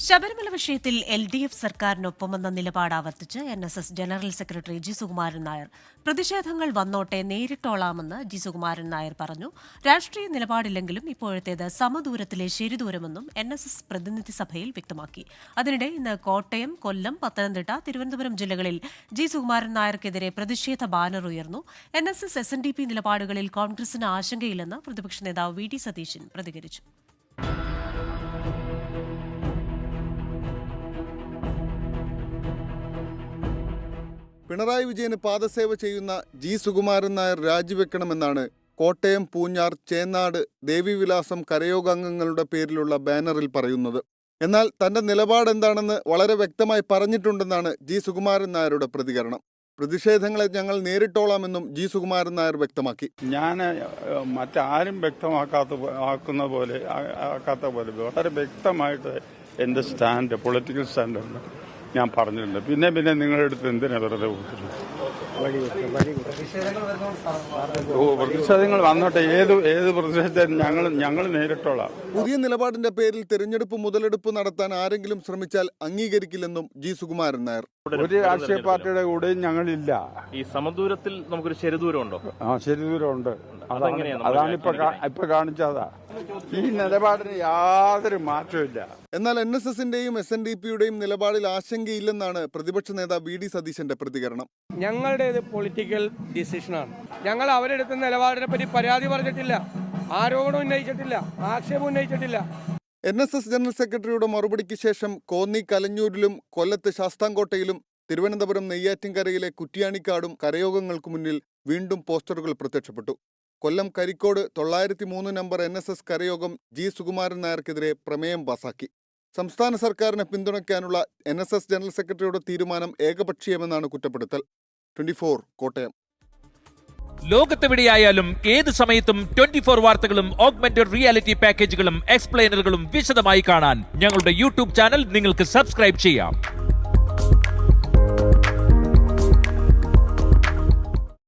ശബരിമല വിഷയത്തിൽ LDF സർക്കാരിനൊപ്പമെന്ന നിലപാട് ആവർത്തിച്ച് NSS general secretary G Sukumaran Nair പ്രതിഷേധങ്ങൾ വന്നോട്ടെ നേരിട്ടോളാമെന്ന് ജി സുകുമാരൻ നായർ പറഞ്ഞു. രാഷ്ട്രീയ നിലപാടില്ലെങ്കിലും ഇപ്പോഴത്തേത് സമദൂരത്തിലെ ശരിദൂരമെന്നും NSS പ്രതിനിധി സഭയിൽ വ്യക്തമാക്കി. അതിനിടെ ഇന്ന് കോട്ടയം, കൊല്ലം, പത്തനംതിട്ട, തിരുവനന്തപുരം ജില്ലകളിൽ ജി സുകുമാരൻ നായർക്കെതിരെ പ്രതിഷേധ ബാനർ ഉയർന്നു. NSS SNDP നിലപാടുകളിൽ കോൺഗ്രസിന് ആശങ്കയില്ലെന്ന് പ്രതിപക്ഷ നേതാവ് VD സതീശൻ പ്രതികരിച്ചു. പിണറായി വിജയന് പാദസേവ ചെയ്യുന്ന ജി സുകുമാരൻ നായർ രാജിവെക്കണമെന്നാണ് കോട്ടയം, പൂഞ്ഞാർ, ചേന്നാട്, ദേവിവിലാസം കരയോഗാംഗങ്ങളുടെ പേരിലുള്ള ബാനറിൽ പറയുന്നത്. എന്നാൽ തന്റെ നിലപാടെന്താണെന്ന് വളരെ വ്യക്തമായി പറഞ്ഞിട്ടുണ്ടെന്നാണ് ജി സുകുമാരൻ നായരുടെ പ്രതികരണം. പ്രതിഷേധങ്ങളെ ഞങ്ങൾ നേരിട്ടോളാമെന്നും ജി സുകുമാരൻ നായർ വ്യക്തമാക്കി. ഞാൻ മറ്റാരും വ്യക്തമാക്കാത്ത പോലെ വളരെ വ്യക്തമായിട്ട് എൻ്റെ പൊളിറ്റിക്കൽ സ്റ്റാൻഡ് ഞാൻ പറഞ്ഞിട്ടുണ്ട്. പിന്നെ നിങ്ങളുടെ അടുത്ത് എന്തിനാ വെറുതെ പ്രതിഷേധങ്ങൾ വന്നോട്ടെ, ഏത് പ്രതിഷേധം ഞങ്ങൾ നേരിട്ടോളാം. പുതിയ നിലപാടിന്റെ പേരിൽ തെരഞ്ഞെടുപ്പ് മുതലെടുപ്പ് നടത്താൻ ആരെങ്കിലും ശ്രമിച്ചാൽ അംഗീകരിക്കില്ലെന്നും ജി സുകുമാരൻ നായർ. ഒരു രാഷ്ട്രീയ പാർട്ടിയുടെ കൂടെയും ഞങ്ങളില്ല. ഈ സമദൂരത്തിൽ നമുക്കൊരു ശരിദൂരമുണ്ടോ? ശരിദൂരമുണ്ട്. അതാണ് ഇപ്പൊ കാണിച്ചതാ. ഈ നിലപാടിന് യാതൊരു മാറ്റമില്ല. എന്നാൽ NSSന്റെയും SNDPയുടെയും നിലപാടിൽ ആശങ്കയില്ലെന്നാണ് പ്രതിപക്ഷ നേതാവ് VD സതീശന്റെ പ്രതികരണം. ഞങ്ങളുടേത് പൊളിറ്റിക്കൽ ഡിസിഷനാണ്. ഞങ്ങൾ അവരെടുത്ത നിലപാടിനെ പറ്റി പരാതി പറഞ്ഞിട്ടില്ല, ആരോപണം ഉന്നയിച്ചിട്ടില്ല, ആക്ഷേപം ഉന്നയിച്ചിട്ടില്ല. NSS ജനറൽ സെക്രട്ടറിയുടെ മറുപടിക്ക് ശേഷം കോന്നി കലഞ്ഞൂരിലും കൊല്ലത്ത് ശാസ്താംകോട്ടയിലും തിരുവനന്തപുരം നെയ്യാറ്റിൻകരയിലെ കുറ്റിയാണിക്കാടും കരയോഗങ്ങൾക്ക് മുന്നിൽ വീണ്ടും പോസ്റ്ററുകൾ പ്രത്യക്ഷപ്പെട്ടു. കൊല്ലം കരിക്കോട് 903 നമ്പർ NSS കരയോഗം ജി സുകുമാരൻ നായർക്കെതിരെ പ്രമേയം പാസാക്കി. സംസ്ഥാന സർക്കാരിനെ പിന്തുണയ്ക്കാനുള്ള NSS ജനറൽ സെക്രട്ടറിയുടെ തീരുമാനം ഏകപക്ഷീയമെന്നാണ് കുറ്റപ്പെടുത്തൽ. 24 കോട്ടയം. ലോകത്തെവിടെയായാലും ഏത് സമയത്തും 24 വാർത്തകളും ഓഗ്മെന്റഡ് റിയാലിറ്റി പാക്കേജുകളും എക്സ്പ്ലെയിനറുകളും വിശദമായി കാണാൻ ഞങ്ങളുടെ YouTube ചാനൽ നിങ്ങൾക്ക് സബ്സ്ക്രൈബ് ചെയ്യാം.